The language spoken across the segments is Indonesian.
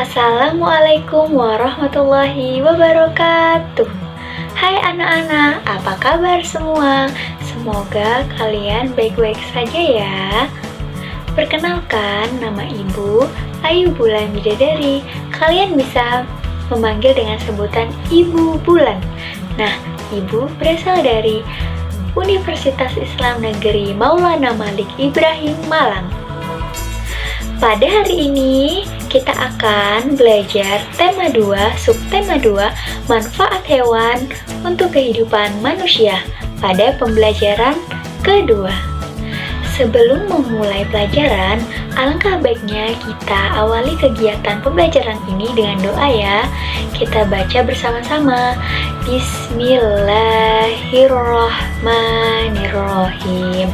Assalamualaikum warahmatullahi wabarakatuh. Hai anak-anak, apa kabar semua? Semoga kalian baik-baik saja ya. Perkenalkan, nama Ibu Ayu Bulan Bidadari. Kalian bisa memanggil dengan sebutan Ibu Bulan. Nah, Ibu berasal dari Universitas Islam Negeri Maulana Malik Ibrahim Malang. Pada hari ini kita akan belajar tema 2, subtema 2, manfaat hewan untuk kehidupan manusia pada pembelajaran kedua. Sebelum memulai pelajaran, alangkah baiknya kita awali kegiatan pembelajaran ini dengan doa ya. Kita baca bersama-sama. Bismillahirrahmanirrahim.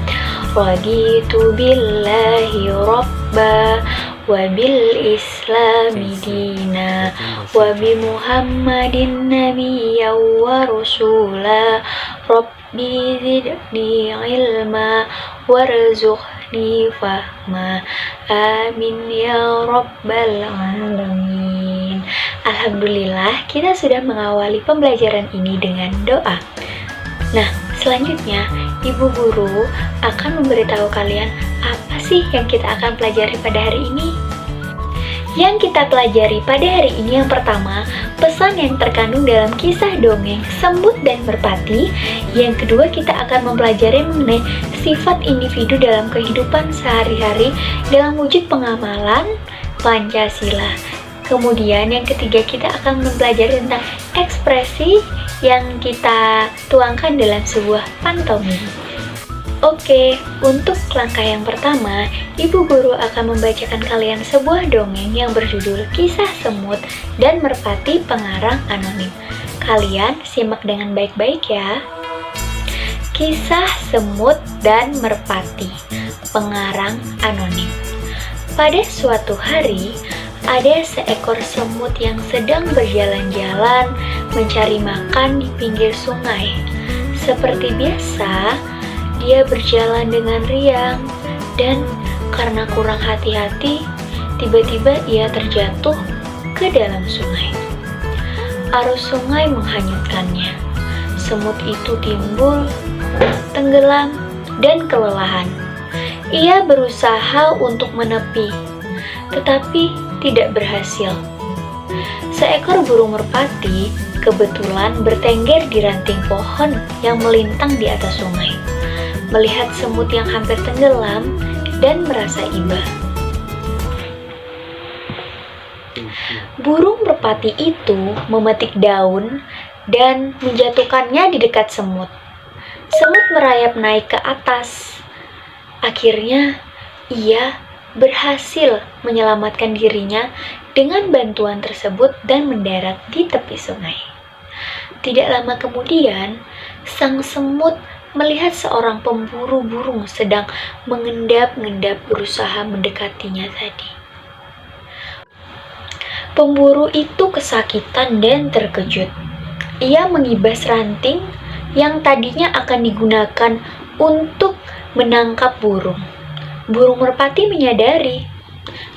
Raditu billahi rabba wa bil islami dina wa bi muhammadin nabiyya wa rasula rabbi zidni ilma warzuqni fahma amin ya rabbal alamin. Alhamdulillah, kita sudah mengawali pembelajaran ini dengan doa. Nah, selanjutnya Ibu Guru akan memberitahu kalian apa sih yang kita akan pelajari pada hari ini. Yang kita pelajari pada hari ini yang pertama, pesan yang terkandung dalam kisah dongeng Semut dan Merpati. Yang kedua, kita akan mempelajari mengenai sifat individu dalam kehidupan sehari-hari dalam wujud pengamalan Pancasila. Kemudian yang ketiga, kita akan mempelajari tentang ekspresi yang kita tuangkan dalam sebuah pantomim. Oke, untuk langkah yang pertama, Ibu Guru akan membacakan kalian sebuah dongeng yang berjudul Kisah Semut dan Merpati Pengarang Anonim. Kalian simak dengan baik-baik ya. Kisah Semut dan Merpati Pengarang Anonim. Pada suatu hari, ada seekor semut yang sedang berjalan-jalan mencari makan di pinggir sungai. Seperti biasa, dia berjalan dengan riang dan karena kurang hati-hati, tiba-tiba ia terjatuh ke dalam sungai. Arus sungai menghanyutkannya. Semut itu timbul, tenggelam, dan kelelahan. Ia berusaha untuk menepi, tetapi tidak berhasil. Seekor burung merpati kebetulan bertengger di ranting pohon yang melintang di atas sungai. Melihat semut yang hampir tenggelam dan merasa iba. Burung merpati itu memetik daun dan menjatuhkannya di dekat semut. Semut merayap naik ke atas. Akhirnya ia berhasil menyelamatkan dirinya dengan bantuan tersebut dan mendarat di tepi sungai. Tidak lama kemudian, sang semut melihat seorang pemburu burung sedang mengendap-endap berusaha mendekatinya tadi. Pemburu itu kesakitan dan terkejut. Ia mengibas ranting yang tadinya akan digunakan untuk menangkap burung. Burung merpati menyadari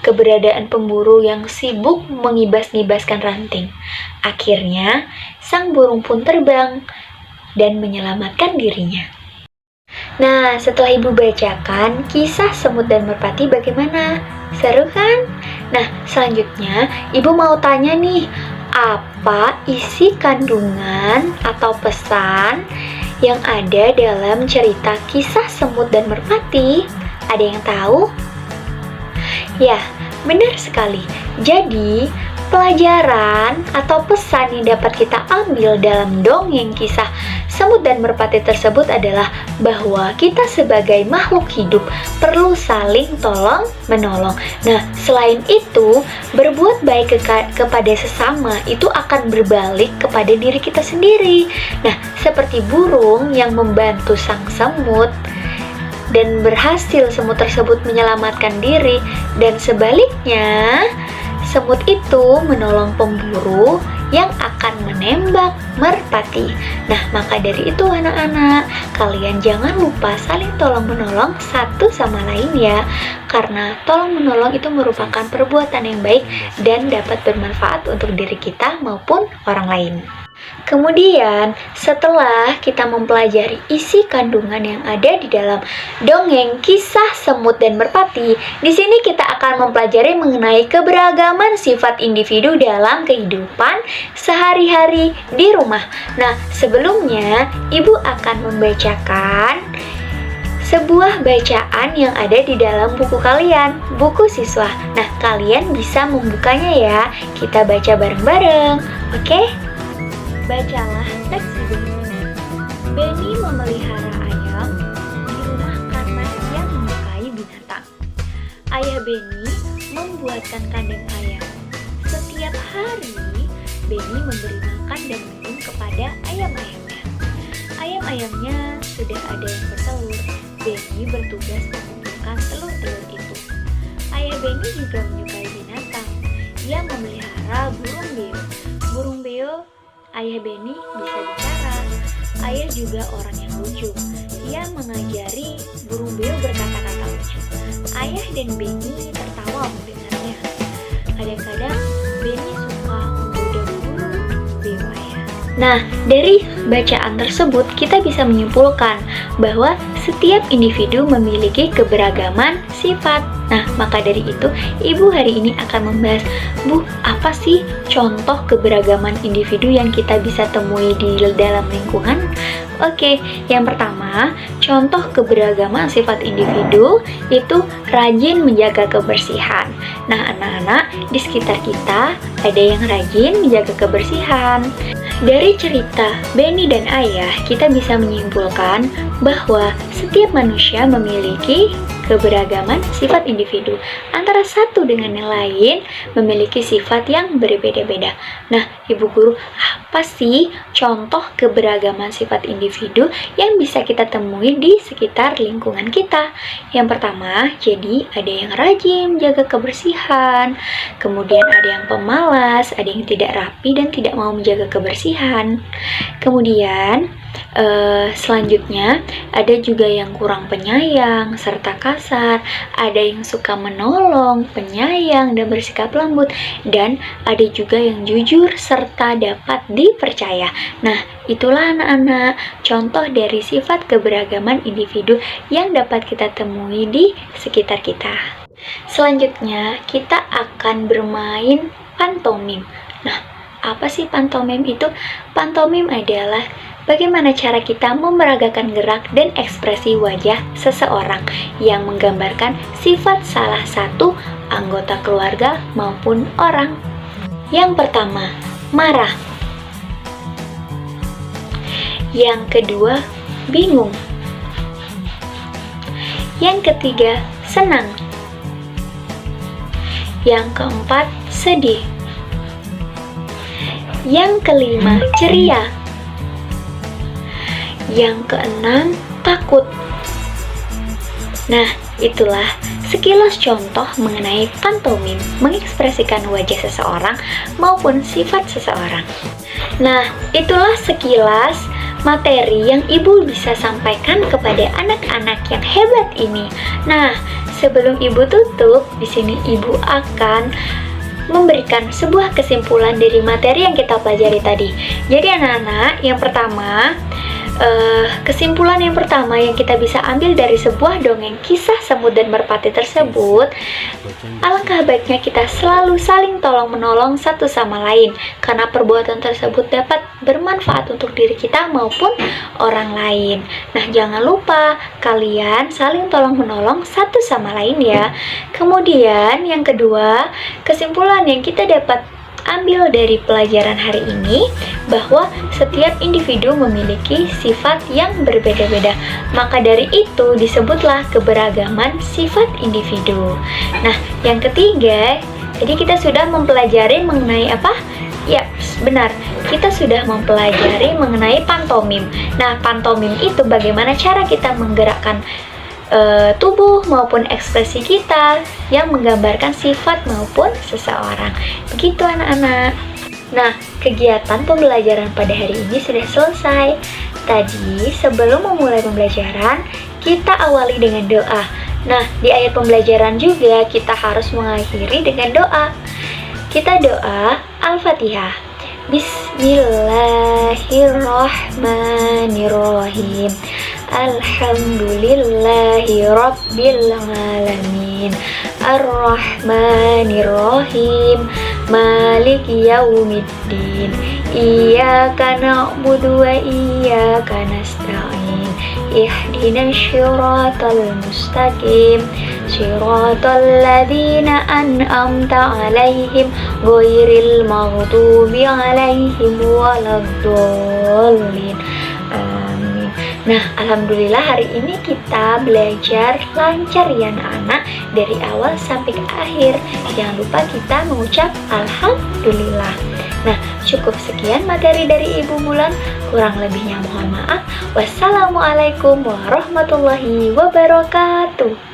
keberadaan pemburu yang sibuk mengibas-ngibaskan ranting. Akhirnya, sang burung pun terbang dan menyelamatkan dirinya. Nah, setelah Ibu bacakan kisah semut dan merpati bagaimana? Seru kan? Nah, selanjutnya Ibu mau tanya nih, apa isi kandungan atau pesan yang ada dalam cerita kisah semut dan merpati? Ada yang tahu? Ya, benar sekali. Jadi, pelajaran atau pesan yang dapat kita ambil dalam dongeng kisah semut dan merpati tersebut adalah bahwa kita sebagai makhluk hidup perlu saling tolong-menolong. Nah, selain itu, berbuat baik kepada sesama itu akan berbalik kepada diri kita sendiri. Nah, seperti burung yang membantu sang semut dan berhasil semut tersebut menyelamatkan diri, dan sebaliknya semut itu menolong pemburu yang akan menembak merpati. Nah, maka dari itu anak-anak, kalian jangan lupa saling tolong-menolong satu sama lain ya. Karena tolong-menolong itu merupakan perbuatan yang baik dan dapat bermanfaat untuk diri kita maupun orang lain. Kemudian, setelah kita mempelajari isi kandungan yang ada di dalam dongeng Kisah Semut dan Merpati, di sini kita akan mempelajari mengenai keberagaman sifat individu dalam kehidupan sehari-hari di rumah. Nah, sebelumnya Ibu akan membacakan sebuah bacaan yang ada di dalam buku kalian, buku siswa. Nah, kalian bisa membukanya ya. Kita baca bareng-bareng, oke? Bacalah teks Beni. Beni memelihara ayam di rumah karena ia menyukai binatang. Ayah Beni membuatkan kandang ayam. Setiap hari, Beni memberi makan dan minum kepada ayam-ayamnya. Ayam-ayamnya sudah ada yang bertelur. Beni bertugas mengumpulkan telur-telur itu. Ayah Beni juga menyukai binatang. Ia memelihara burung beo. Burung beo, ayah Beni bisa bicara. Ayah juga orang yang lucu. Ia mengajari burung beo berkata-kata lucu. Ayah dan Beni tertawa mendengarnya. Kadang-kadang Beni suka menggoda burung beo ayah. Nah, dari bacaan tersebut kita bisa menyimpulkan bahwa setiap individu memiliki keberagaman sifat. Nah, maka dari itu, Ibu hari ini akan membahas, Bu, apa sih contoh keberagaman individu yang kita bisa temui di dalam lingkungan? Oke, yang pertama, contoh keberagaman sifat individu itu rajin menjaga kebersihan. Nah, anak-anak, di sekitar kita ada yang rajin menjaga kebersihan. Dari cerita Beni dan Ayah, kita bisa menyimpulkan bahwa setiap manusia memiliki keberagaman sifat individu. Antara satu dengan yang lain memiliki sifat yang berbeda-beda. Nah, Ibu Guru, apa sih contoh keberagaman sifat individu yang bisa kita temui di sekitar lingkungan kita? Yang pertama, jadi ada yang rajin menjaga kebersihan, kemudian ada yang pemalas, ada yang tidak rapi dan tidak mau menjaga kebersihan. Kemudian selanjutnya ada juga yang kurang penyayang serta kasar, ada yang suka menolong, penyayang dan bersikap lembut, dan ada juga yang jujur serta dapat dipercaya. Nah, itulah anak-anak contoh dari sifat keberagaman individu yang dapat kita temui di sekitar kita. Selanjutnya kita akan bermain pantomim. Nah, apa sih pantomim itu? Pantomim adalah bagaimana cara kita memeragakan gerak dan ekspresi wajah seseorang yang menggambarkan sifat salah satu anggota keluarga maupun orang. Yang pertama, marah. Yang kedua, bingung. Yang ketiga, senang. Yang keempat, sedih. Yang kelima, ceria. Yang keenam, takut. Nah, itulah sekilas contoh mengenai pantomim, mengekspresikan wajah seseorang maupun sifat seseorang. Nah, itulah sekilas materi yang Ibu bisa sampaikan kepada anak-anak yang hebat ini. Nah, sebelum Ibu tutup, di sini Ibu akan memberikan sebuah kesimpulan dari materi yang kita pelajari tadi. Jadi anak-anak, yang pertama, kesimpulan yang pertama yang kita bisa ambil dari sebuah dongeng Kisah Semut dan Merpati tersebut, alangkah baiknya kita selalu saling tolong-menolong satu sama lain, karena perbuatan tersebut dapat bermanfaat untuk diri kita maupun orang lain. Nah, jangan lupa kalian saling tolong-menolong satu sama lain ya. Kemudian yang kedua, kesimpulan yang kita dapat ambil dari pelajaran hari ini bahwa setiap individu memiliki sifat yang berbeda-beda. Maka dari itu disebutlah keberagaman sifat individu. Nah, yang ketiga, jadi kita sudah mempelajari mengenai apa? Ya, benar. Kita sudah mempelajari mengenai pantomim. Nah, pantomim itu bagaimana cara kita menggerakkan tubuh maupun ekspresi kita yang menggambarkan sifat maupun seseorang. Begitu anak-anak. Nah, kegiatan pembelajaran pada hari ini sudah selesai. Tadi sebelum memulai pembelajaran, kita awali dengan doa. Nah, di ayat pembelajaran juga kita harus mengakhiri dengan doa. Kita doa Al-Fatihah. Bismillahirrahmanirrahim. Alhamdulillahi Rabbil Alamin. Ar-Rahmanirrahim. Maliki Yaumiddin. Iyyaka na'budu wa iyyaka nasta'in. Ihdinas siratal mustaqim. Siratal ladzina an'amta 'alaihim ghairil maghdubi 'alaihim waladdallin. Amin. Nah, alhamdulillah hari ini kita belajar lancar ya anak-anak, dari awal sampai ke akhir. Jangan lupa kita mengucap alhamdulillah. Nah, cukup sekian materi dari Ibu Bulan. Kurang lebihnya mohon maaf. Wassalamualaikum warahmatullahi wabarakatuh.